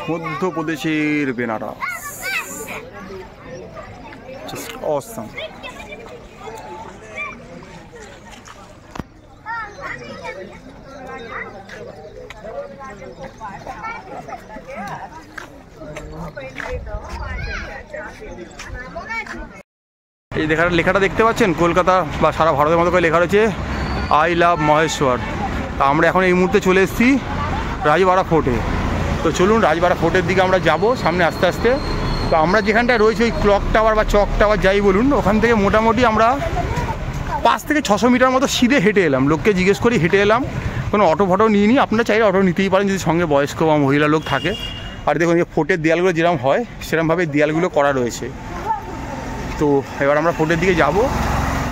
মধ্যপ্রদেশের Benaras. Just awesome. এই লেখাটা দেখতে পাচ্ছেন, কলকাতা বা সারা ভারতের মতো করে লেখা রয়েছে আই লাভ মহেশ্বর। তা আমরা এখন এই মুহূর্তে চলে এসেছি রাজবাড়া ফোর্টে। তো চলুন রাজবাড়া ফোর্টের দিকে আমরা যাব সামনে আস্তে আস্তে। তো আমরা যেখানটায় রয়েছে ওই ক্লক টাওয়ার বা চক টাওয়ার যাই বলুন, ওখান থেকে মোটামুটি আমরা 5 থেকে 600 মিটার মতো সিধে হেঁটে এলাম। লোককে জিজ্ঞেস করি হেঁটে এলাম, কোনো অটো ফটো নিয়ে নিই। আপনারা চাইলে অটো নিতেই পারেন যদি সঙ্গে বয়স্ক বা মহিলা লোক থাকে। আর দেখুন এই ফোর্টের দেয়ালগুলো যেরকম হয় সেরকমভাবে দেয়ালগুলো করা রয়েছে। তো এবার আমরা ফোর্টের দিকে যাব।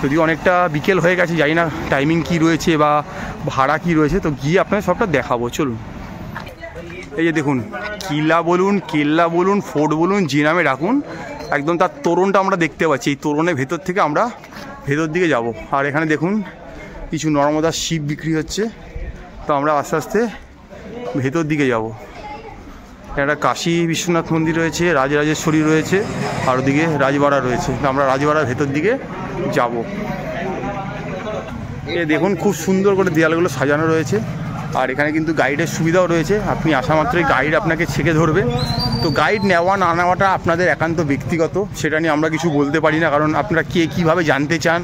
যদি অনেকটা বিকেল হয়ে গেছে, জানি না টাইমিং কী রয়েছে বা ভাড়া কী রয়েছে, তো গিয়ে আপনাদের সবটা দেখাবো। চলুন। এই যে দেখুন, কিলা বলুন, কেল্লা বলুন, ফোর্ট বলুন, যে নামে ডাকুন, একদম তার তোরণটা আমরা দেখতে পাচ্ছি। এই তোরণের ভেতর থেকে আমরা ভেতর দিকে যাব। আর এখানে দেখুন কিছু নর্মদার শিব বিক্রি হচ্ছে। তো আমরা আস্তে আস্তে ভেতর দিকে যাব। একটা কাশী বিশ্বনাথ মন্দির রয়েছে, রাজরাজেশ্বরী রয়েছে, আর ওদিকে রাজবাড়া রয়েছে। তো আমরা রাজবাড়ার ভেতর দিকে যাব। এ দেখুন খুব সুন্দর করে দেয়ালগুলো সাজানো রয়েছে। আর এখানে কিন্তু গাইডের সুবিধাও রয়েছে। আপনি আসা মাত্রই গাইড আপনাকে ছেঁকে ধরবে। তো গাইড নেওয়া না নেওয়াটা আপনাদের একান্ত ব্যক্তিগত, সেটা নিয়ে আমরা কিছু বলতে পারি না। কারণ আপনারা কে কীভাবে জানতে চান,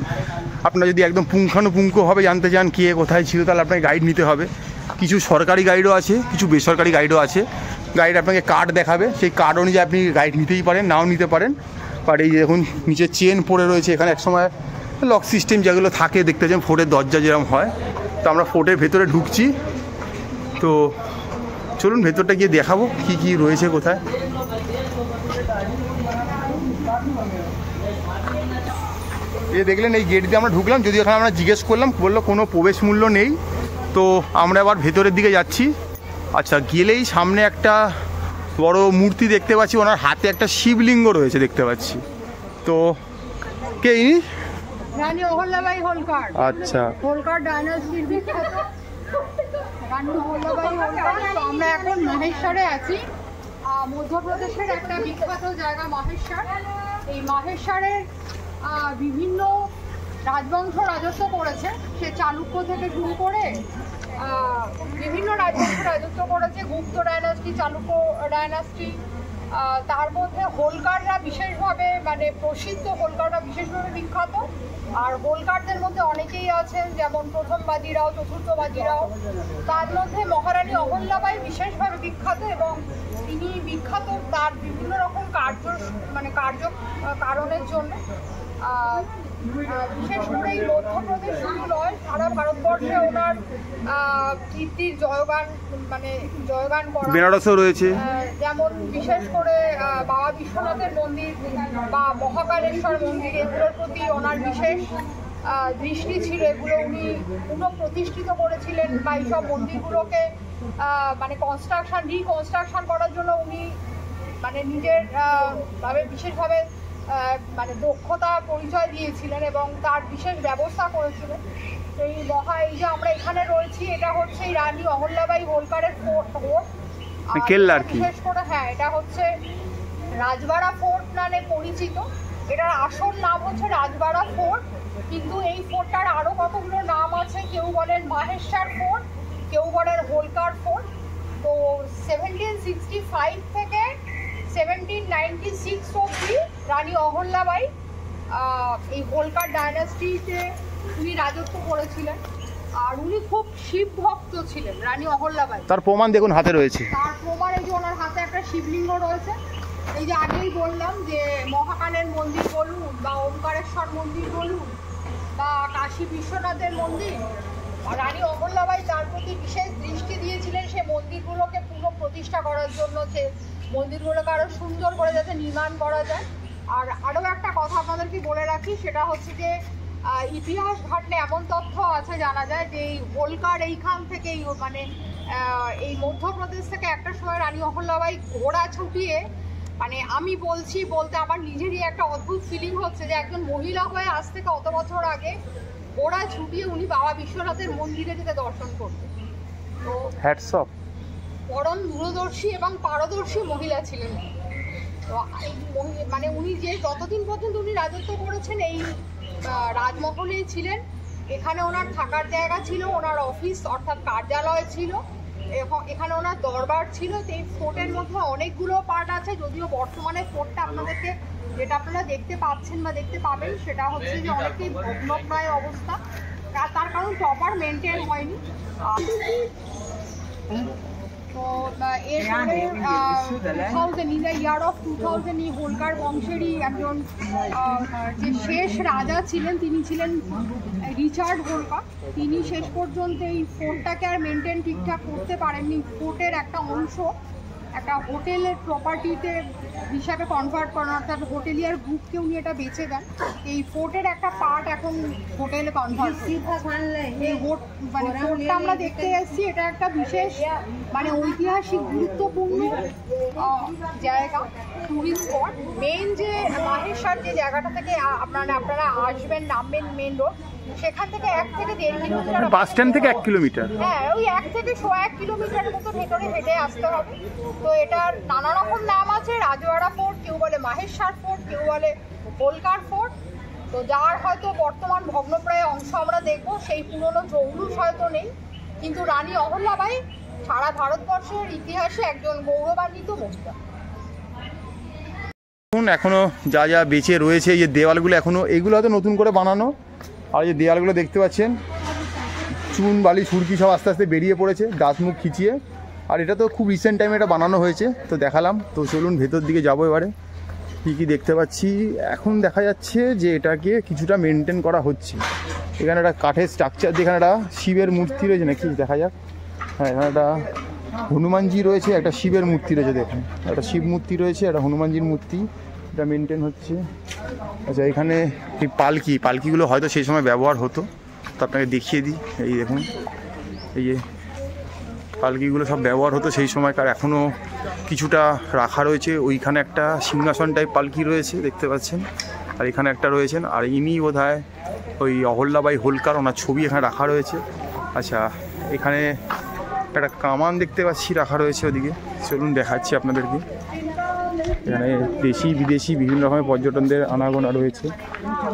আপনারা যদি একদম পুঙ্খানুপুঙ্খভাবে জানতে চান কে কোথায় ছিল, তাহলে আপনাকে গাইড নিতে হবে। কিছু সরকারি গাইডও আছে, কিছু বেসরকারি গাইডও আছে। গাইড আপনাকে কার্ড দেখাবে, সেই কার্ড অনুযায়ী আপনি গাইড নিতেই পারেন, নাও নিতে পারেন। বাট এই দেখুন নিচে চেন পড়ে রয়েছে। এখানে একসময় লক সিস্টেম যেগুলো থাকে দেখতে চান, ফোর্টের দরজা যেরকম হয়। তো আমরা ফোর্টের ভেতরে ঢুকছি। তো চলুন ভেতরটা গিয়ে দেখাবো কি কি রয়েছে কোথায়। এই দেখলেন এই গেট দিয়ে আমরা ঢুকলাম। যদি এখানে আমরা জিজ্ঞেস করলাম, বললো কোনো প্রবেশ মূল্য নেই। তো আমরা আবার ভেতরের দিকে যাচ্ছি। আচ্ছা, গেলেই সামনে একটা বড় মূর্তি দেখতে পাচ্ছি, ওনার হাতে একটা শিবলিঙ্গ রয়েছে দেখতে পাচ্ছি। তো কে ইনি? রানী অহল্যাবাই হোলকার। আচ্ছা, হোলকার ডায়নাস্টির বিখ্যাত রানী অহল্যাবাই হোলকার। তো আমরা এখন মাহেশ্বরে আছি, মধ্যপ্রদেশের একটা বিখ্যাত জায়গা মাহেশ্বর। এই মাহেশ্বরের বিভিন্ন রাজবংশ রাজত্ব করেছে। সে চালুক্য থেকে শুরু করে বিভিন্ন রাজবংশ রাজত্ব করেছে। গুপ্ত ডায়নাস্টি, চালুক্য ডায়নাস্টি। তার মধ্যে হোলকাররা বিশেষভাবে প্রসিদ্ধ, হোলকাররা বিশেষভাবে বিখ্যাত। আর হোলকারদের মধ্যে অনেকেই আছেন, যেমন প্রথম বাজিরাও, চতুর্থ বাজিরাও। তার মধ্যে মহারানী অহল্যাবাই বিশেষভাবে বিখ্যাত, এবং তিনি বিখ্যাত তার বিভিন্ন রকম কারণের জন্য। বিশেষ করে এই মধ্যপ্রদেশ শুধু নয়, সারা ভারতবর্ষে ওনার কীর্তির জয়গান করা বেনারসও রয়েছে। যেমন বিশেষ করে বাবা বিশ্বনাথের মন্দির বা মহাকালেশ্বর মন্দির, এগুলোর প্রতি ওনার বিশেষ দৃষ্টি ছিল। এগুলো উনি পুনঃপ্রতিষ্ঠিত করেছিলেন, বা এইসব মন্দিরগুলোকে রিকনস্ট্রাকশন করার জন্য উনি নিজের বিশেষভাবে দক্ষতা পরিচয় দিয়েছিলেন এবং তার বিশেষ ব্যবস্থা করেছিলেন। এই যে আমরা এখানে রয়েছি, এটা হচ্ছে এই রানী অহল্যাবাই হোলকারের ফোর্ট। বিশেষ করে এটা হচ্ছে রাজবাড়া ফোর্ট নামে পরিচিত। এটার আসল নাম হচ্ছে রাজবাড়া ফোর্ট, কিন্তু এই ফোর্টটার আরো কতগুলো নাম আছে। কেউ বলেন মাহেশ্বর ফোর্ট, কেউ বলেন হোলকার ফোর্ট। তো 1765 থেকে 1796 অবধি রানী অহল্যাবাই এই হোলকার ডায়নাস্টিতে উনি রাজত্ব করেছিলেন। আর উনি খুব শিব ভক্ত ছিলেন রানী অহল্যাবাই। তার প্রমাণ দেখুন হাতে রয়েছে। তার প্রমাণ এই যে ওনার হাতে একটা শিবলিঙ্গ রয়েছে। এই যে আগেই বললাম যে মহাকালের মন্দির বলুন, বা ওমকারেশ্বর মন্দির বলুন, বা কাশী বিশ্বনাথের মন্দির, রানী অহল্যাবাই তার প্রতি বিশেষ দৃষ্টি দিয়েছিলেন সে মন্দিরগুলোকে পুনঃপ্রতিষ্ঠা করার জন্য, যে মন্দিরগুলোকে আরো সুন্দর করে যাতে নির্মাণ করা যায়। আর আরও একটা কথা আপনাদেরকে বলে রাখি, সেটা হচ্ছে যে ইতিহাস ঘাটলে এমন তথ্য আছে, জানা যায় যে এই হোলকার এইখান থেকে এই মধ্যপ্রদেশ থেকে একটা সময় রানী অহল্যাবাই ঘোড়া ছুটিয়ে, আমি বলতে আমার নিজেরই একটা অদ্ভুত ফিলিং হচ্ছে যে একজন মহিলা হয়ে আজ থেকে অত বছর আগে ঘোড়া ছুটিয়ে উনি বাবা বিশ্বনাথের মন্দিরে যেতে দর্শন করতেন। তো হ্যাটস অফ। পরম দূরদর্শী এবং পারদর্শী মহিলা ছিলেন। তো মানে উনি যে যতদিন পর্যন্ত উনি রাজত্ব করেছেন এই রাজমহলেই ছিলেন। এখানে ওনার থাকার জায়গা ছিল, ওনার অফিস অর্থাৎ কার্যালয় ছিল, এখানে ওনার দরবার ছিল। তো এই ফোর্টের মধ্যে অনেকগুলো পার্ট আছে, যদিও বর্তমানে ফোর্টটা আপনাদেরকে যেটা আপনারা দেখতে পাচ্ছেন বা দেখতে পাবেন সেটা হচ্ছে যে অনেকটাই ভগ্নপ্রায় অবস্থা, তার কারণ প্রপার মেনটেন হয়নি। তো এরপরে 2000 ইন দ্য ইয়ার অফ 2000 এই হোলকার বংশেরই একজন যে শেষ রাজা ছিলেন তিনি ছিলেন রিচার্ড হোলকার। তিনি শেষ পর্যন্ত এই ফোর্টটাকে আর মেনটেন ঠিকঠাক করতে পারেননি। ফোর্টের একটা অংশ একটা হোটেলের প্রপার্টিতে হিসাবে কনভার্ট করেন, অর্থাৎ হোটেলিয়ার গ্রুপকে উনি এটা বেচে দেন। এই ফোর্টের একটা পার্ট এখন হোটেলে কনভার্ট। এই মানে ফোর্টটা আমরা দেখতে এসেছি, এটা একটা বিশেষ মানে ঐতিহাসিক গুরুত্বপূর্ণ জায়গা, টুরিস্ট স্পট। মেন যে মাহেশ্বর যে জায়গাটা থেকে আপনারা আসবেন, নামবেন মেন রোড, সেখান থেকে 1 থেকে 1.5 কিলোমিটার, বাস স্ট্যান্ড থেকে 1 কিলোমিটার, হ্যাঁ ওই 1 থেকে 1 কিলোমিটারের মতো ভেতরে হেঁটে আসতে হবে। তো এটার নানা রকম নাম আছে, রাজওয়াড়া ফোর্ট, কেউ বলে মাহেশ্বর ফোর্ট, কেউ বলে হোলকার ফোর্ট। তো যার হয়তো বর্তমান ভগ্নপ্রায় অংশ আমরা দেখবো, সেই পুরনো জৌলুস হয়তো নেই, কিন্তু রানী অহল্যাবাই সারা ভারতবর্ষের ইতিহাসে একজন গৌরবান্বিত মহিলা। এখনো যা যা বেঁচে রয়েছে, এই যে দেওয়ালগুলো এখনো এইগুলো হয়তো নতুন করে বানানো, আর এই দেওয়ালগুলো দেখতে পাচ্ছেন চুন বালি সুরকি সব আস্তে আস্তে বেরিয়ে পড়েছে দাঁত মুখ খিচিয়ে। আর এটা তো খুব রিসেন্ট টাইমে এটা বানানো হয়েছে, তো দেখালাম। তো চলুন ভেতর দিকে যাবো এবারে। কী কী দেখতে পাচ্ছি, এখন দেখা যাচ্ছে যে এটাকে কিছুটা মেনটেন করা হচ্ছে। এখানে একটা কাঠের স্ট্রাকচার দিয়ে এখানে একটা শিবের মূর্তি রয়েছে নাকি, দেখা যাক। হ্যাঁ, এখানে একটা হনুমানজি রয়েছে, একটা শিবের মূর্তি রয়েছে, দেখুন একটা শিব মূর্তি রয়েছে, একটা হনুমানজির মূর্তি, এটা মেনটেন হচ্ছে। আচ্ছা, এখানে এই পালকিগুলো হয়তো সেই সময় ব্যবহার হতো, তো আপনাকে দেখিয়ে দিই। এই দেখুন, এই যে পালকিগুলো সব ব্যবহার হতো সেই সময়কার, এখনও কিছুটা রাখা রয়েছে। ওইখানে একটা সিংহাসন টাইপ পালকি রয়েছে দেখতে পাচ্ছেন, আর এখানে একটা রয়েছেন। আর ইনি বোধহয় ওই অহল্যাবাই হোলকার, ওনার ছবি এখানে রাখা রয়েছে। আচ্ছা, এখানে একটা কামান দেখতে পাচ্ছি রাখা রয়েছে ওদিকে, চলুন দেখাচ্ছি আপনাদেরকে। এখানে দেশি বিদেশি বিভিন্ন রকমের পর্যটনদের আনাগোনা রয়েছে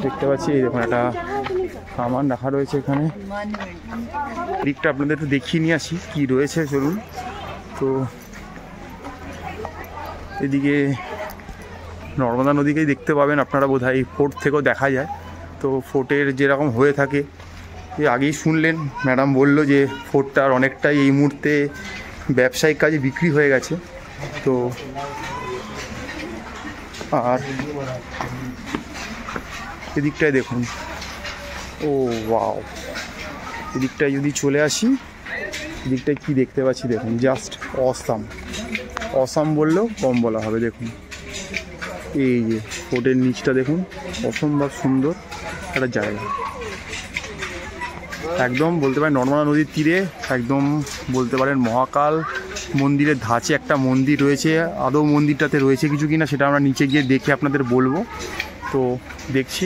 দেখতে পাচ্ছি। এই দেখুন একটা কামান রাখা রয়েছে এখানে। দিকটা আপনাদের একটু দেখিয়ে নিয়ে আসি কী রয়েছে, চলুন। তো এদিকে নর্মদা নদীকেই দেখতে পাবেন আপনারা বোধহয়, এই ফোর্ট থেকেও দেখা যায়। তো ফোর্টের যেরকম হয়ে থাকে, এই আগেই শুনলেন ম্যাডাম বলল যে ফোর্টটার অনেকটাই এই মুহূর্তে ব্যবসায়িক কাজে বিক্রি হয়ে গেছে। তো আর এদিকটায় দেখুন, ও ওয়াও, এদিকটায় যদি চলে আসি, এদিকটায় কি দেখতে পাচ্ছি দেখুন, জাস্ট অসাম বললেও কম বলা হবে। দেখুন এই যে ফোর্টের নিচটা দেখুন, অসম্ভব সুন্দর একটা জায়গা, একদম বলতে পারেন নর্মদা নদীর তীরে, একদম বলতে পারেন মহাকাল মন্দিরের ধাঁচে একটা মন্দির রয়েছে। আদৌ মন্দিরটাতে রয়েছে কিছু কিনা সেটা আমরা নিচে গিয়ে দেখে আপনাদের বলবো। তো দেখছি,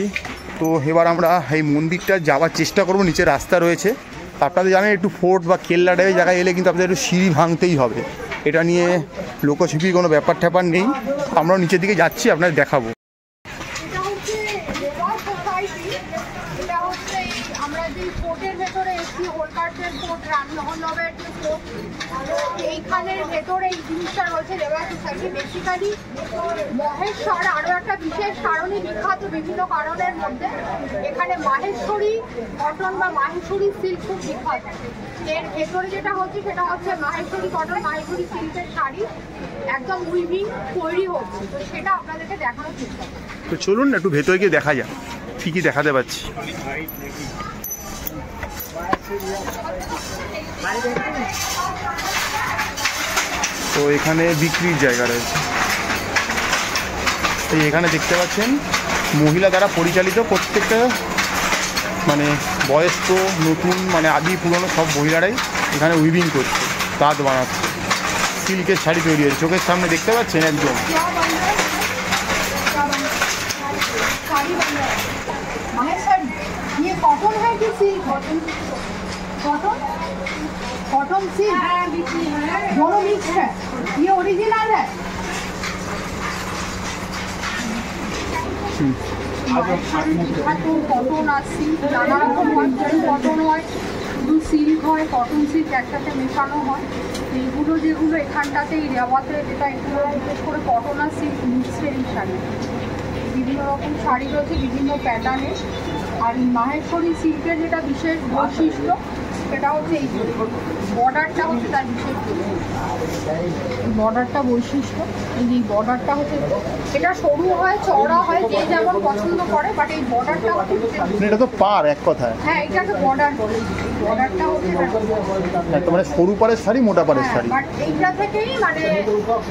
তো এবার আমরা এই মন্দিরটা যাওয়ার চেষ্টা করব। নিচে রাস্তা রয়েছে, আপনাদের জানেন একটু ফোর্ট বা কেল্লা টাইপের জায়গায় এলে কিন্তু আপনাদের একটু সিঁড়ি ভাঙতেই হবে, এটা নিয়ে লোকশিল্পীর কোনো ব্যাপার ট্যাপার নেই। আমরাও নিচের দিকে যাচ্ছি, আপনাদের দেখাবো। এইখানের ভেতরে এই জিনিসটা রয়েছে লেবার সোসাইটি। বেসিক্যালি মহেশ্বর আরও একটা বিশেষ কারণে বিখ্যাত, বিভিন্ন কারণের মধ্যে এখানে মাহেশ্বরী কটন বা মাহেশ্বরী সিল্ক খুব বিখ্যাত। এর ভেতরে যেটা হচ্ছে সেটা হচ্ছে মাহেশ্বরী কটন, মাহেশ্বরী সিল্কের শাড়ি একদম উইভিং তৈরি হচ্ছে। তো সেটা আপনাদেরকে দেখানোর চেষ্টা করছি। তো চলুন একটু ভেতরে গিয়ে দেখা যাক কী কী দেখাতে পাচ্ছি। তো এখানে বিক্রির জায়গা রয়েছে, এই এখানে দেখতে পাচ্ছেন মহিলা দ্বারা পরিচালিত, প্রত্যেকটা মানে বয়স্ক নতুন মানে আদি পুরনো সব মহিলারাই এখানে উইভিং করছে, তাঁত বানাচ্ছে, সিল্কের শাড়ি তৈরি হয়েছে, চোখের সামনে দেখতে পাচ্ছেন একদম। कॉटन सिल्क दोनों मिक्स है, ये ओरिजिनल है। কটন আর সিল্ক নানা রকম হয়, কটন হয় শুধু সিল্ক হয়, কটন সিল্ক একসাথে মেশানো হয়। এইগুলো যেগুলো এখানটাতে এই রেওয়াতে যেটা এগুলো বিশেষ করে কটন আর সিল্ক মিক্সের এই শাড়ি, বিভিন্ন রকম শাড়ি রয়েছে বিভিন্ন প্যাটার্নের। আর মাহেশ্বরী সিল্কের যেটা বিশেষ বৈশিষ্ট্য সেটা হচ্ছে এই বর্ডারটা হচ্ছে তার বিশেষ বর্ডারটা বৈশিষ্ট্য। এই যে বর্ডারটা হচ্ছে এটা সরু হয় চওড়া হয় যে যেমন পছন্দ করে, বাট এই বর্ডারটা হচ্ছে এটা তো পার এক কথায়। হ্যাঁ এটাকে বর্ডার বলে, বর্ডারটা হচ্ছে মানে সরু পাড়ের শাড়ি মোটা পাড়ের শাড়ি। বাট এইটা থেকেই মানে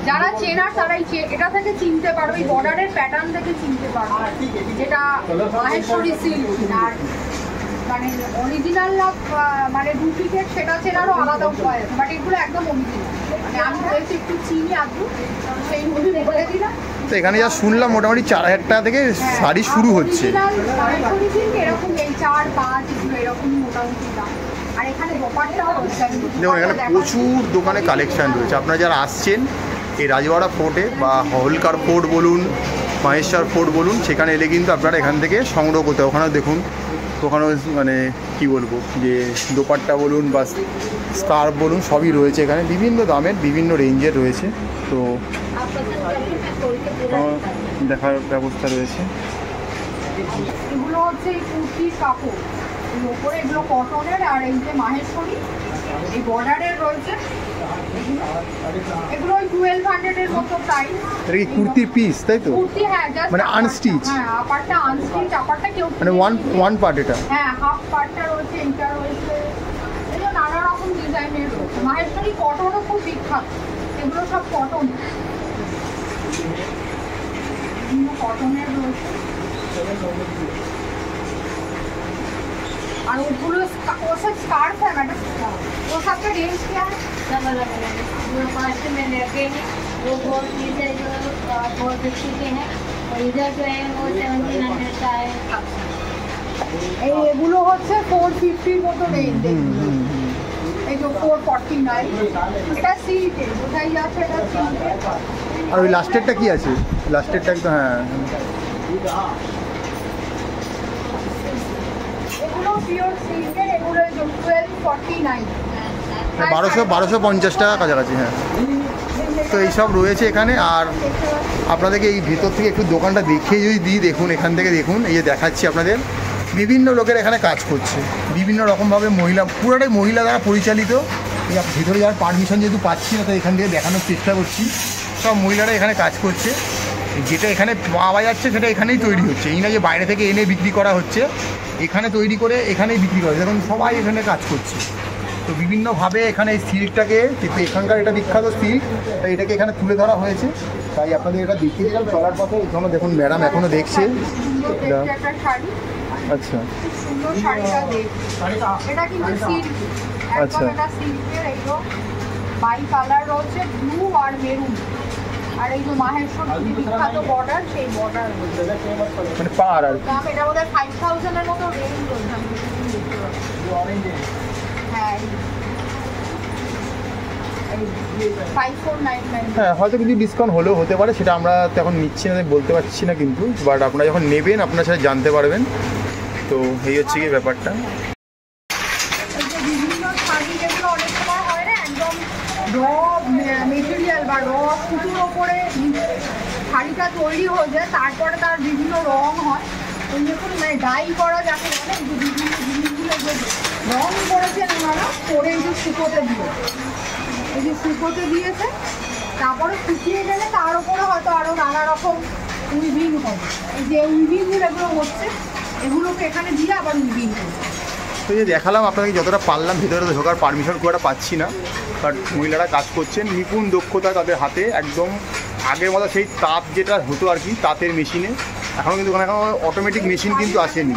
যারা চেনার তারাই এটা থেকে চিনতে পারবে, এই বর্ডারের প্যাটার্ন থেকে চিনতে পারবে যেটা মাহেশ্বরী সিল্ক। আর মানে অরিজিনাল মানে ডুপ্লিকেট সেটা চেনারও আলাদা উপায় আছে, বাট এগুলো একদম অরিজিনাল। মানে আমি হয়েছে একটু চিনি আদু সেই মুভি বলে দিলাম। তো এখানে যা শুনলাম মোটামুটি 4000 টাকা থেকে শাড়ি শুরু হচ্ছে। মাহেশ্বরী সিল্ক এরকম এই 4-5 এগুলো এরকমই মোটামুটি দাম। আর এখানে দোপাট্টাও রয়েছে, দেখুন এখানে প্রচুর দোকানে কালেকশান রয়েছে। আপনারা যারা আসছেন এই রাজবাড়া ফোর্টে বা হোলকার ফোর্ট বলুন, মাহেশ্বর ফোর্ট বলুন, সেখানে এলে কিন্তু আপনারা এখান থেকে সংগ্রহ করতে। ওখানেও দেখুন, ওখানেও মানে কি বলবো যে দোপাট্টা বলুন বা স্কার্ফ বলুন সবই রয়েছে এখানে, বিভিন্ন দামের বিভিন্ন রেঞ্জের রয়েছে। তো দেখার ব্যবস্থা রয়েছে। এগুলো হচ্ছে এই কুর্তির কাপড় এর উপরে, এগুলো কটনের। আর এই যে মাহেশ্বরী এই বর্ডারের রয়েছে, এগুলো ওই 1200 এর মতো প্রাইস। এটা কি কুর্তির পিস তাই তো? কুর্তি হ্যাঁ, জাস্ট মানে আনস্টিচ। হ্যাঁ আপারটা আনস্টিচ, আপারটা কেউ মানে ওয়ান পার্ট এটা। হ্যাঁ হাফ পার্টটা রয়েছে, এইটা রয়েছে, এগুলো নানা রকম ডিজাইনের রয়েছে। মাহেশ্বরী কটনও খুব বিখ্যাত, এগুলো সব কটন, বিভিন্ন কটনের রয়েছে। और वो सब स्कार्फ है मैडम, वो सब का रेंज क्या है? सब अलग अलग है। जो 5 में लगे हैं वो बहुत चीज़ है जो 450 के हैं, और इधर जो है वो 1700 का है। এগুলো হচ্ছে 450 মতো রেঞ্জ। এই যে 449, এটা সিল্কের, বোঝাই যাচ্ছে এটা সিল্কের। আর ওই লাস্টেরটা কি আছে? লাস্টেরটা একদম হ্যাঁ, এগুলো পিওর সিল্কের, এগুলো 1249, 1250 টাকা কাছাকাছি। হ্যাঁ, তো এইসব রয়েছে এখানে। আর আপনাদেরকে এই ভিতর থেকে একটু দোকানটা দেখিয়ে যদি দিই, দেখুন এখান থেকে দেখুন, এই যে দেখাচ্ছি আপনাদের, বিভিন্ন লোকের এখানে কাজ করছে বিভিন্ন রকমভাবে। মহিলা, পুরোটাই মহিলা দ্বারা পরিচালিত। ভিতরে যাওয়ার পারমিশন যেহেতু পাচ্ছি না, তো এখান থেকে দেখানোর চেষ্টা করছি। সব মহিলারা এখানে কাজ করছে, যেটা এখানে পাওয়া যাচ্ছে সেটা এখানেই তৈরি হচ্ছে, এই না যে বাইরে থেকে এনে বিক্রি করা হচ্ছে। এখানে তৈরি করে এখানেই বিক্রি করে, দেখুন সবাই এখানে কাজ করছে। তো বিভিন্নভাবে এখানে এই সিল্কটাকে, কিন্তু এখানকার এটা বিখ্যাত সিল্ক, তাই এটাকে এখানে তুলে ধরা হয়েছে। তাই আপনাদের এটা দেখিয়ে দিলাম চলার পথে। এখানে দেখুন ম্যাডাম এখনও দেখছে। একটা শাড়ি, আচ্ছা সুন্দর শাড়িটা দেখ, এটা কিন্তু সিল্ক, আচ্ছা। একদম এটা সিল্কের। এইগুলো বাই কালার রয়েছে, ব্লু আর মেরুন। আর এই যে মাহেশ্বরী বিখ্যাত বর্ডার, সেই বর্ডার মানে পার আর দাম এটা বোধহয় 5000 এর মতো রেঞ্জ রয়েছে। হ্যাঁ 5499। হ্যাঁ, হয়তো কিছু ডিসকাউন্ট হলেও হতে পারে, সেটা আমরা তো এখন নিচ্ছি না, বলতে পারছি না কিন্তু। বাট আপনারা যখন নেবেন আপনার সাথে জানতে পারবেন। তো এই হচ্ছে কি ব্যাপারটা। এই যে বিভিন্ন শাড়ি যেগুলো অনেক সময় হয় না একদম র মেটেরিয়াল বা র সুতোর ওপরে শাড়িটা তৈরি হয়ে যায়, তারপরে তার বিভিন্ন রং হয়। ওই দেখুন মানে ডাই করা যাকে বলে, এই যে বিভিন্ন জিনিসগুলো যে রং করেছেন ওনারা, করে এই যে সুতোতে দিয়ে, এই যে সুতোতে দিয়েছে, তারপরে শুকিয়ে গেলে তার উপরে হয়তো আরও নানা রকম উইভিং হবে। এই যে উইভিংগুলো এগুলো হচ্ছে, এগুলোকে এখানে দিয়ে আবার উইভিং করছে। তো এই যে দেখালাম আপনাকে, যতটা পারলাম ভিতরে ঢোকার পারমিশন খুব একটা পাচ্ছি না, বাট মহিলারা কাজ করছেন নিপুণ দক্ষতা তাদের হাতে। একদম আগের মতো সেই তাঁত যেটা হতো আর কি, তাঁতের মেশিনে, এখনও কিন্তু ওখানে এখনও অটোমেটিক মেশিন কিন্তু আসেনি।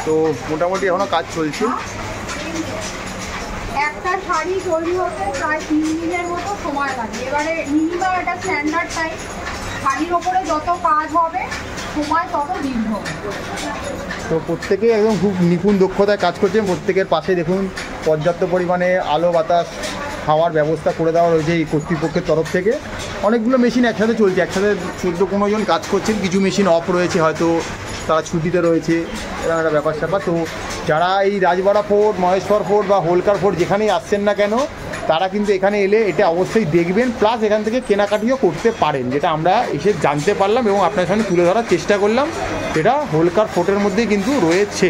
তো মোটামুটি এখনও কাজ চলছে। একটা শাড়ি তৈরি হতে প্রায় 3 দিনের মতো সময় লাগে। এবারে মিনিমাম একটা স্ট্যান্ডার্ড টাইম, শাড়ির ওপরে যত কাজ হবে সময় তত দীর্ঘ। তো প্রত্যেকে একদম খুব নিপুণ দক্ষতায় কাজ করছেন। প্রত্যেকের পাশে দেখুন পর্যাপ্ত পরিমাণে আলো বাতাস খাওয়ার ব্যবস্থা করে দেওয়া রয়েছে এই কর্তৃপক্ষের তরফ থেকে। অনেকগুলো মেশিন একসাথে চলছে, একসাথে 14-15 জন কাজ করছেন, কিছু মেশিন অফ রয়েছে, হয়তো তারা ছুটিতে রয়েছে, এরকম একটা ব্যাপার স্যাপার। তো যারা এই রাজবাড়া ফোর্ট, মহেশ্বর ফোর্ট বা হোলকার ফোর্ট যেখানেই আসছেন না কেন, তারা কিন্তু এখানে এলে এটা অবশ্যই দেখবেন, প্লাস এখান থেকে কেনাকাটিও করতে পারেন, যেটা আমরা এসে জানতে পারলাম এবং আপনার সামনে তুলে ধরার চেষ্টা করলাম। এটা হোলকার ফোর্টের মধ্যেই কিন্তু রয়েছে।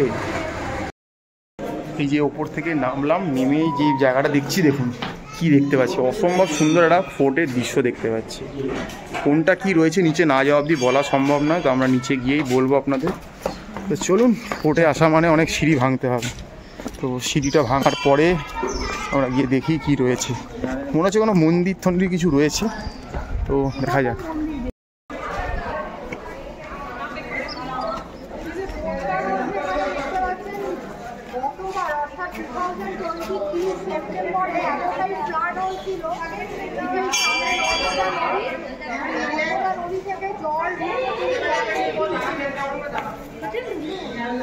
এই যে ওপর থেকে নামলাম, নেমেই যে জায়গাটা দেখছি, দেখুন কি দেখতে পাচ্ছি, অসম্ভব সুন্দর একটা ফোর্টের দৃশ্য দেখতে পাচ্ছি। কোনটা কি রয়েছে নিচে না যাওয়া অবধি বলা সম্ভব নয়, তো আমরা নিচে গিয়েই বলবো আপনাদের। তো চলুন, ফোর্টে আসা মানে অনেক সিঁড়ি ভাঙতে হবে, তো সিঁড়িটা ভাঙার পরে আমরা গিয়ে দেখি কি রয়েছে। মনে হচ্ছে কোনো মন্দির টন্দির কিছু রয়েছে, তো দেখা যাক।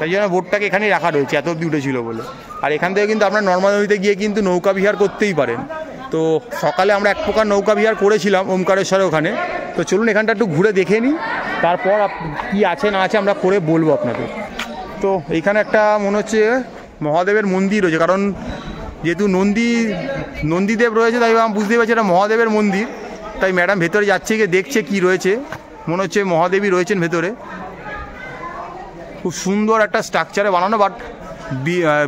তাই জন্য বোটটাকে এখানেই রাখা রয়েছে, এত অব্দি উঠেছিল বলে। আর এখান থেকে কিন্তু আপনার নর্মাল নদীতে গিয়ে কিন্তু নৌকা বিহার করতেই পারেন। তো সকালে আমরা এক প্রকার নৌকা বিহার করেছিলাম ওমকারেশ্বরে ওখানে। তো চলুন এখানটা একটু ঘুরে দেখে নিই, তারপর কি আছে না আছে আমরা করে বলবো আপনাদের। তো এইখানে একটা মনে হচ্ছে মহাদেবের মন্দির রয়েছে, কারণ যেহেতু নন্দীদেব রয়েছে তাই আমি বুঝতেই পারছি এটা মহাদেবের মন্দির। তাই ম্যাডাম ভেতরে যাচ্ছে, গিয়ে দেখছে কি রয়েছে, মনে হচ্ছে মহাদেবই রয়েছেন ভেতরে। খুব সুন্দর একটা স্ট্রাকচারে বানানো, বাট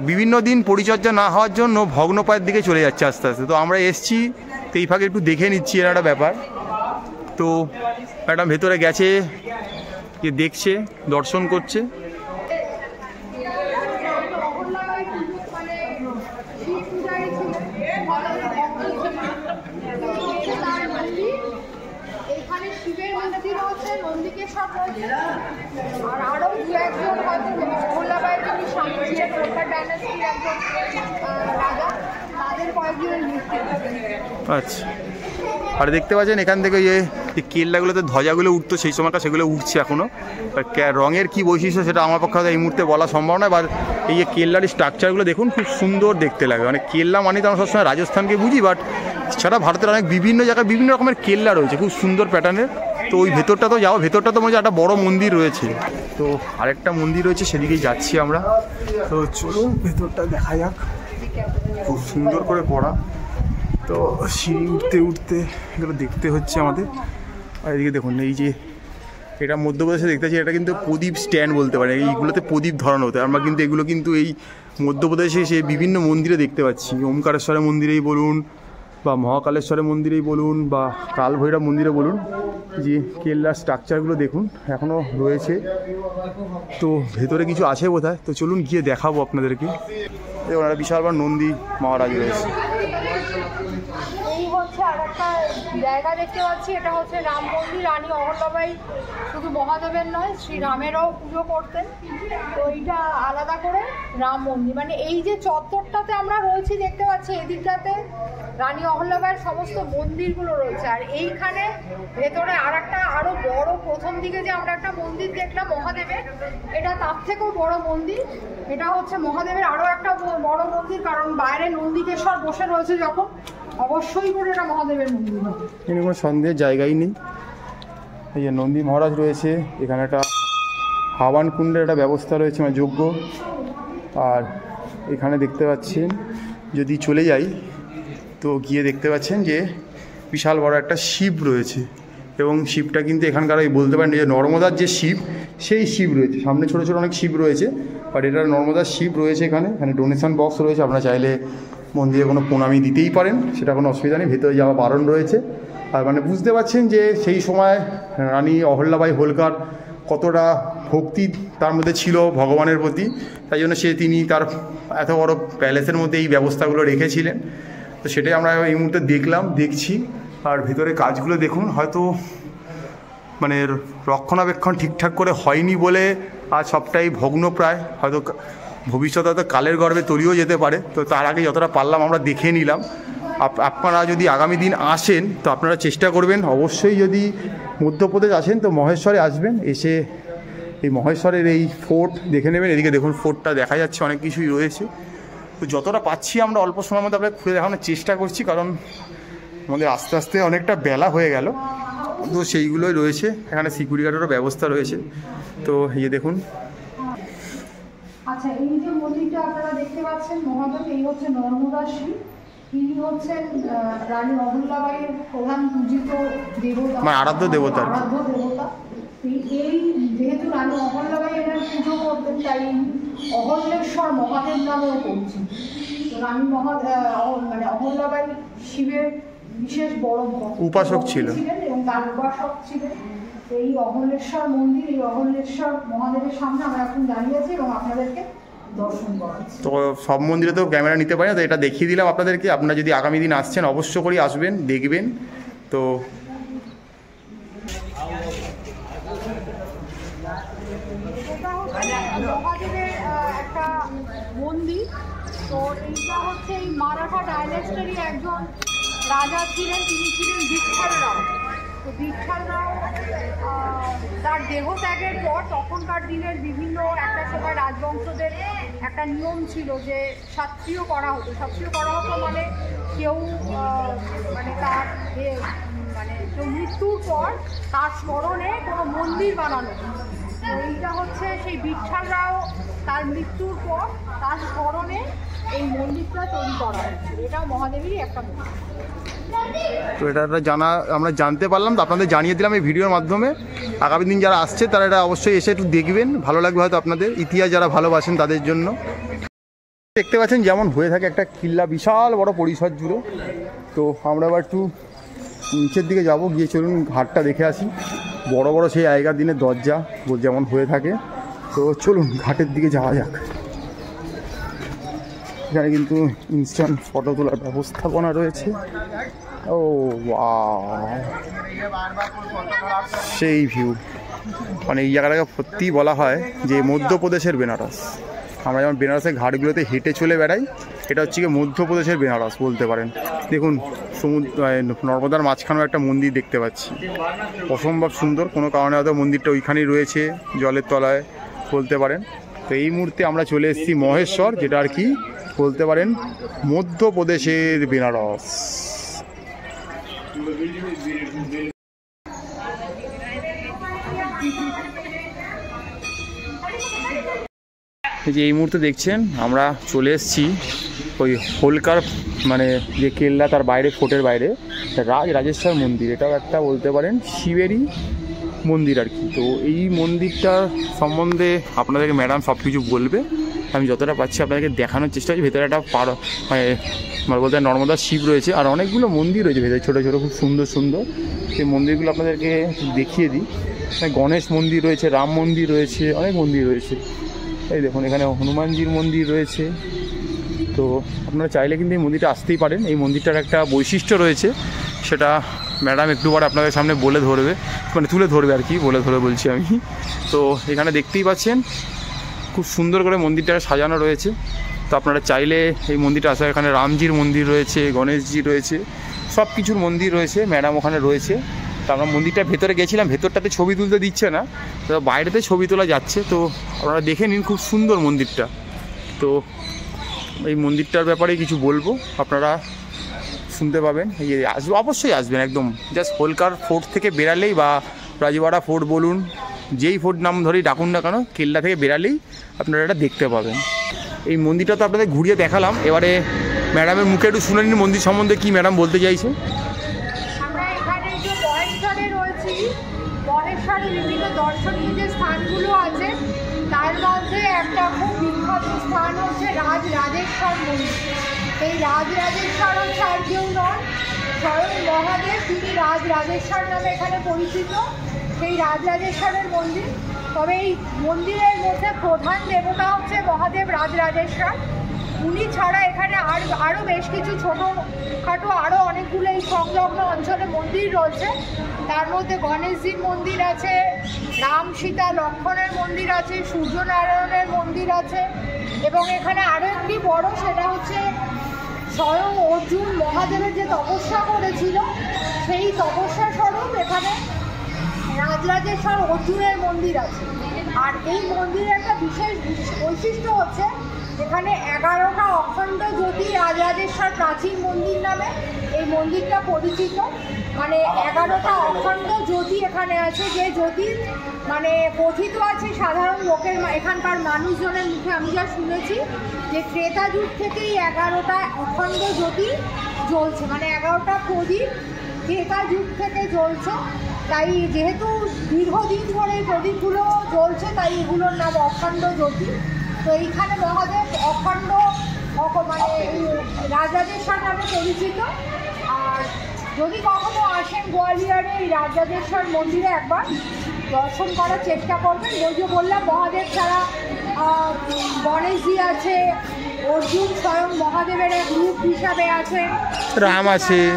বিভিন্ন দিন পরিচর্যা না হওয়ার জন্য ভগ্নপ্রায়ের দিকে চলে যাচ্ছে আস্তে আস্তে। তো আমরা এসছি, তো এই ফাঁকে একটু দেখে নিচ্ছি, এর একটা ব্যাপার। তো ম্যাডাম ভেতরে গেছে, গিয়ে দেখছে, দর্শন করছে। আচ্ছা, আর দেখতে পাচ্ছেন এখান থেকে যে কেল্লাগুলোতে ধ্বজাগুলো উঠতো সেই সময়টা, সেগুলো উঠছে এখনও। রঙের কি বৈশিষ্ট্য সেটা আমার পক্ষে এই মুহূর্তে বলা সম্ভব নয়। বা এই যে কেল্লার স্ট্রাকচারগুলো দেখুন, খুব সুন্দর দেখতে লাগে। মানে কেল্লা মানে তো আমরা সবসময় রাজস্থানকে বুঝি, বাট ছাড়া ভারতের অনেক বিভিন্ন জায়গায় বিভিন্ন রকমের কেল্লা রয়েছে, খুব সুন্দর প্যাটার্নের। তো ওই ভেতরটা তো যাও, ভেতরটা তো মনে হয় একটা বড় মন্দির রয়েছে। তো আরেকটা মন্দির রয়েছে, সেদিকেই যাচ্ছি আমরা। তো চলুন ভেতরটা দেখা যাক, খুব সুন্দর করে করা। তো সিঁড়ি উঠতে উঠতে এগুলো দেখতে হচ্ছে আমাদের। আর এদিকে দেখুন, এই যে এটা মধ্যপ্রদেশে দেখতে পাচ্ছি, এটা কিন্তু প্রদীপ স্ট্যান্ড বলতে পারে, এইগুলোতে প্রদীপ ধরানো হতো। আমরা কিন্তু এগুলো কিন্তু এই মধ্যপ্রদেশে সে বিভিন্ন মন্দিরে দেখতে পাচ্ছি, ওমকারেশ্বরের মন্দিরেই বলুন বা মহাকালেশ্বরের মন্দিরেই বলুন বা কালভৈরব মন্দিরে বলুন, যে কেল্লার স্ট্রাকচারগুলো দেখুন এখনও রয়েছে। তো ভেতরে কিছু আছে বোধহয়, তো চলুন গিয়ে দেখাবো আপনাদেরকে। দেখুন একটা বিশাল বড় নন্দী মহারাজ রয়েছে। এই হচ্ছে আর একটা জায়গা দেখতে পাচ্ছি, এটা হচ্ছে রাম মন্দির। রানী অহল্যাবাই শুধু মহাদেবের নয়, শ্রীরামেরও পুজো করতেন। তো এইটা আলাদা করে রাম মন্দির, মানে এই যে চত্বরটাতে আমরা রয়েছি দেখতে পাচ্ছি, এদিকটাতে রানী অহল্যাবাইয়ের সমস্ত মন্দিরগুলো রয়েছে। আর এইখানে ভেতরে আর একটা আরো বড়, প্রথম দিকে যে আমরা একটা মন্দির দেখলাম মহাদেবের, এটা তার থেকেও বড় মন্দির। এটা হচ্ছে মহাদেবের আরো একটা বড় মন্দির, কারণ বাইরে নন্দিকেশ্বর বসে রয়েছে যখন, অবশ্যই করে এটা মহাদেবের মন্দির হবে, এখানে কোনো সন্দেহের জায়গাই নেই। এই যে নন্দী মহারাজ রয়েছে, এখানে একটা হাওয়ান কুণ্ডের একটা ব্যবস্থা রয়েছে, মানে যজ্ঞ। আর এখানে দেখতে পাচ্ছেন, যদি চলে যাই তো গিয়ে দেখতে পাচ্ছেন যে বিশাল বড় একটা শিব রয়েছে। এবং শিবটা কিন্তু এখানকার ওই বলতে পারেন যে নর্মদার যে শিব, সেই শিব রয়েছে। সামনে ছোটো ছোটো অনেক শিব রয়েছে, বাট এটা নর্মদার শিব রয়েছে। এখানে ডোনেশন বক্স রয়েছে, আপনারা চাইলে মন্দিরে কোনো প্রণামী দিতেই পারেন, সেটা কোনো অসুবিধা নেই। ভেতরে যাওয়া বারণ রয়েছে। আর মানে বুঝতে পারছেন যে সেই সময় রানী অহল্যাবাই হোলকার কতটা ভক্তি তার মধ্যে ছিল ভগবানের প্রতি, তাই জন্য তিনি তার এত বড় প্যালেসের মধ্যে এই ব্যবস্থাগুলো রেখেছিলেন। তো সেটাই আমরা এই মুহূর্তে দেখছি। আর ভেতরে কাজগুলো দেখুন, হয়তো মানে রক্ষণাবেক্ষণ ঠিকঠাক করে হয়নি বলে আজ সবটাই ভগ্নপ্রায়। হয়তো ভবিষ্যতে হয়তো কালের গর্ভে তলিয়েও যেতে পারে। তো তার আগে যতটা পারলাম আমরা দেখে নিলাম। আপনারা যদি আগামী দিন আসেন তো আপনারা চেষ্টা করবেন, অবশ্যই যদি মধ্যপ্রদেশ আসেন তো মহেশ্বরে আসবেন, এসে এই মহেশ্বরের এই ফোর্ট দেখে নেবেন। এদিকে দেখুন ফোর্টটা দেখা যাচ্ছে, অনেক কিছুই রয়েছে। তো যতটা পাচ্ছি আমরা অল্প সময়ের মধ্যে আপনাকে ঘুরে দেখানোর চেষ্টা করছি, কারণ আমাদের আস্তে আস্তে অনেকটা বেলা হয়ে গেল। তো সেইগুলোই রয়েছে, এখানে সিকিউরিটি গার্ডেরও ব্যবস্থা রয়েছে। তো এই দেখুন, আচ্ছা, এই যে মন্দিরটা আপনারা দেখতে পাচ্ছেন মহাদেব, এই হচ্ছে নর্মদা শিব। ইনি হচ্ছেন রানী অহল্যাবাইয়ের প্রধান পূজিত দেবতা, মানে আরাধ্য দেবতা। আরাধ্য দেবতা। এই যেহেতু রানী অহল্যাবাই এনার পুজো করতেন, তাই অহল্যেশ্বর মহাদেব নামেও পরিচিত। তো রানী মানে অহল্যাবাই শিবের বিশেষ বড় উপাসক ছিলেন এবং তার উপাসক ছিলেন। এই অহল্যেশ্বর মন্দির, এই অহল্যেশ্বর মহাদেবের সামনে আমরা এখন দাঁড়িয়ে আছি এবং আপনাদেরকে দর্শন করাচ্ছি। তো সব মন্দিরে তো ক্যামেরা নিতে পারি না, তো এটা দেখিয়ে দিলাম আপনাদেরকে। আপনারা যদি আগামী দিন আসছেন অবশ্য করে আসবেন, দেখবেন। তো মহাদেবের একটা মন্দির। তো এইটা হচ্ছে এই মারাঠা ডাইনেস্টিরই একজন রাজা ছিলেন, তিনি ছিলেন বিঠ্ঠল রাও। তো বিঠ্ঠল রাও তার দেহত্যাগের পর তখনকার দিনের বিভিন্ন একটা সময় রাজবংশদের একটা নিয়ম ছিল যে সক্রিয় করা হতো। সক্রিয় করা হতো মানে কেউ মানে তার মানে কেউ মৃত্যুর পর তার স্মরণে কোনো মন্দির বানানো। তো এইটা হচ্ছে সেই বিঠ্ঠল রাও তার মৃত্যুর পর তার স্মরণে এই মন্দিরটা তৈরি করা হয়েছিল। এটাও মহাদেবেরই একটা মন্দির। তো এটা আমরা জানতে পারলাম, তো আপনাদের জানিয়ে দিলাম এই ভিডিওর মাধ্যমে। আগামী দিন যারা আসছে তারা এটা অবশ্যই এসে একটু দেখবেন, ভালো লাগবে হয়তো আপনাদের। ইতিহাস যারা ভালোবাসেন তাদের জন্য। দেখতে পাচ্ছেন যেমন হয়ে থাকে একটা কিল্লা বিশাল বড় পরিসর জুড়ে। তো আমরা আবার একটু নিচের দিকে যাব, গিয়ে চলুন ঘাটটা দেখে আসি। বড় বড় সেই আগেকার দিনের দরজা যেমন হয়ে থাকে। তো চলুন ঘাটের দিকে যাওয়া যাক। এখানে কিন্তু ইনস্ট্যান্ট ফটো তোলার ব্যবস্থাপনা রয়েছে। ও সেই ভিউ, মানে এই জায়গাটাকে সত্যিই বলা হয় যে মধ্যপ্রদেশের বেনারস। আমরা যেমন বেনারসের ঘাটগুলোতে হেঁটে চলে বেড়াই, এটা হচ্ছে কি মধ্যপ্রদেশের বেনারস বলতে পারেন। দেখুন নর্মদার মাঝখানেও একটা মন্দির দেখতে পাচ্ছি, অসম্ভব সুন্দর। কোনো কারণে হয়তো মন্দিরটা ওইখানেই রয়েছে জলের তলায় বলতে পারেন। তো এই মুহূর্তে আমরা চলে এসেছি মহেশ্বর, যেটা আর কি বলতে পারেন মধ্যপ্রদেশের বেনারস। যে এই মুহূর্তে দেখছেন আমরা চলে এসেছি ওই হোলকার মানে যে কেল্লা, তার বাইরে ফোর্টের বাইরে রাজেশ্বর মন্দির। এটাও একটা বলতে পারেন শিবেরই মন্দির আর কি। তো এই মন্দিরটার সম্বন্ধে আপনাদেরকে ম্যাডাম সব কিছু বলবে। আমি যতটা পাচ্ছি আপনাদেরকে দেখানোর চেষ্টা করছি। ভেতরে একটা মানে বলতে নর্মদা শিব রয়েছে, আর অনেকগুলো মন্দির রয়েছে ভেতরে, ছোটো ছোটো খুব সুন্দর সুন্দর। সেই মন্দিরগুলো আপনাদেরকে দেখিয়ে দিই। গণেশ মন্দির রয়েছে, রাম মন্দির রয়েছে, অনেক মন্দির রয়েছে। এই দেখুন এখানে হনুমানজির মন্দির রয়েছে। তো আপনারা চাইলে কিন্তু এই মন্দিরটা আসতেই পারেন। এই মন্দিরটার একটা বৈশিষ্ট্য রয়েছে, সেটা ম্যাডাম একটু পরে আপনাদের সামনে বলে ধরবে, মানে তুলে ধরবে আর কি, বলে ধরে বলছি আমি। তো এখানে দেখতেই পাচ্ছেন খুব সুন্দর করে মন্দিরটা সাজানো রয়েছে। তো আপনারা চাইলে এই মন্দিরটা আসা, এখানে রামজির মন্দির রয়েছে, গণেশজি রয়েছে, সব কিছুর মন্দির রয়েছে। ম্যাডাম ওখানে রয়েছে। তো আমরা মন্দিরটার ভেতরে গেছিলাম, ভেতরটাতে ছবি তুলতে দিচ্ছে না, তো বাইরেতে ছবি তোলা যাচ্ছে। তো আপনারা দেখে নিন, খুব সুন্দর মন্দিরটা। তো এই মন্দিরটার ব্যাপারে কিছু বলবো, আপনারা শুনতে পাবেন। এই আসবে, অবশ্যই আসবেন একদম। জাস্ট হোলকার ফোর্ট থেকে বেরালেই, বা রাজবাড়া ফোর্ট বলুন, যেই ফোর্ট নাম ধরেই ডাকুন না কেন, কেল্লা থেকে বেরালেই আপনারা এটা দেখতে পাবেন। এই মন্দিরটা তো আপনাদের ঘুরিয়ে দেখালাম। এবারে ম্যাডামের মুখে একটু শুনে নিন মন্দির সম্বন্ধে কী ম্যাডাম বলতে চাইছে। আমরা এখানে যে মহেশ্বরে রয়েছি, মহেশ্বরে বিভিন্ন দর্শনীয় যে স্থানগুলো আছে, তার মধ্যে একটা খুব বিখ্যাত স্থান হচ্ছে রাজরাজেশ্বর মন্দির। এই রাজরাজেশ্বর হচ্ছে আর কেউ নন, স্বয়ং মহাদেব। তিনি রাজরাজেশ্বর নামে এখানে পরিচিত, সেই রাজরাজেশ্বরের মন্দির। তবে এই মন্দিরের মধ্যে প্রধান দেবতা হচ্ছে মহাদেব রাজরাজেশ্বর। উনি ছাড়া এখানে আরও বেশ কিছু ছোটোখাটো আরও অনেকগুলো এই সংলগ্ন অঞ্চলে মন্দির রয়েছে। তার মধ্যে গণেশজির মন্দির আছে, রাম সীতা লক্ষ্মণের মন্দির আছে, সূর্যনারায়ণের মন্দির আছে, এবং এখানে আরও একটি বড়, সেটা হচ্ছে স্বয়ং অর্জুন মহাদেবের যে তপস্যা করেছিল, সেই তপস্যা স্বরূপ এখানে রাজরাজেশ্বর অর্জুনের মন্দির আছে। আর এই মন্দিরের একটা বিশেষ বৈশিষ্ট্য হচ্ছে এখানে 11টা অখণ্ড জ্যোতি রাজরাজেশ্বর প্রাচীন মন্দির নামে এই মন্দিরটা পরিচিত। মানে 11টা অখণ্ড জ্যোতি এখানে আছে, যে জ্যোতি মানে কথিত আছে সাধারণ লোকের এখানকার মানুষজনের মুখে, আমি যা শুনেছি যে ত্রেতা যুগ থেকেই 11টা অখণ্ড জ্যোতি জ্বলছে, মানে 11টা প্রদীপ ত্রেতা যুগ থেকে জ্বলছে। তাই যেহেতু দীর্ঘদিন ধরে এই প্রদীপগুলো জ্বলছে তাই এগুলোর নাম অখণ্ড জ্যোতি। তো এইখানে মহাদেব অখণ্ড মানে রাজরাজেশ্বর নামে পরিচিত। আর যদি কখনো আসেন গোয়ালিয়রে এই রাজরাজেশ্বর মন্দিরে একবার দর্শন করার চেষ্টা করবেন। ওই যে বললাম মহাদেব ছাড়া গণেশজি আছে, অর্জুন স্বয়ং মহাদেবের এক রূপ হিসাবে আছেন, রাম আছেন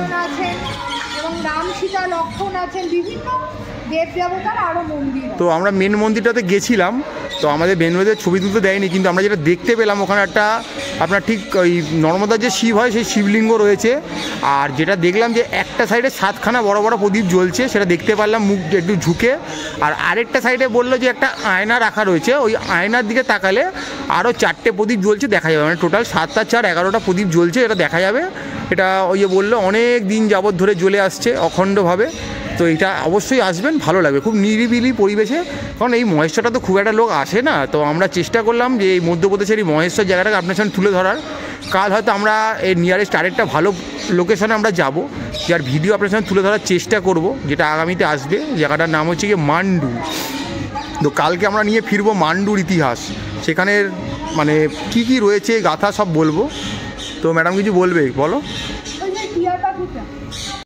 এবং রাম সীতা লক্ষ্মণ আছেন, বিভিন্ন দেব দেবতার আরও মন্দির। তো আমরা মেন মন্দিরটাতে গেছিলাম, তো আমাদের মেন মন্দিরের ছবি তুলতে দেয়নি, কিন্তু আমরা যেটা দেখতে পেলাম ওখানে একটা আপনার ঠিক ওই নর্মদার যে শিব হয় সেই শিবলিঙ্গ রয়েছে। আর যেটা দেখলাম যে একটা সাইডে 7খানা বড় বড় প্রদীপ জ্বলছে, সেটা দেখতে পারলাম মুখ একটু ঝুঁকে। আর আরেকটা সাইডে বললো যে একটা আয়না রাখা রয়েছে, ওই আয়নার দিকে তাকালে আরও 4টে প্রদীপ জ্বলছে দেখা যাবে, মানে টোটাল 7 আর 4 11টা প্রদীপ জ্বলছে, এটা দেখা যাবে। এটা ওই যে বললো অনেক দিন যাবৎ ধরে জ্বলে আসছে অখণ্ডভাবে। তো এটা অবশ্যই আসবেন, ভালো লাগবে, খুব নিরিবিলি পরিবেশে। কারণ এই মহেশ্বরটা তো খুব একটা লোক আসে না, তো আমরা চেষ্টা করলাম যে এই মধ্যপ্রদেশের এই মহেশ্বর জায়গাটাকে আপনার সামনে তুলে ধরার। কাল হয়তো আমরা এই নিয়ারেস্ট আরেকটা ভালো লোকেশনে আমরা যাব, যার ভিডিও আপনার সামনে তুলে ধরার চেষ্টা করব, যেটা আগামীতে আসবে। জায়গাটার নাম হচ্ছে গিয়ে মান্ডু। তো কালকে আমরা নিয়ে ফিরবো মান্ডুর ইতিহাস, সেখানের মানে কী কী রয়েছে গাথা সব বলবো। তো ম্যাডাম কিছু বলবে, বলো। ওই যে টিয়া পাখিটা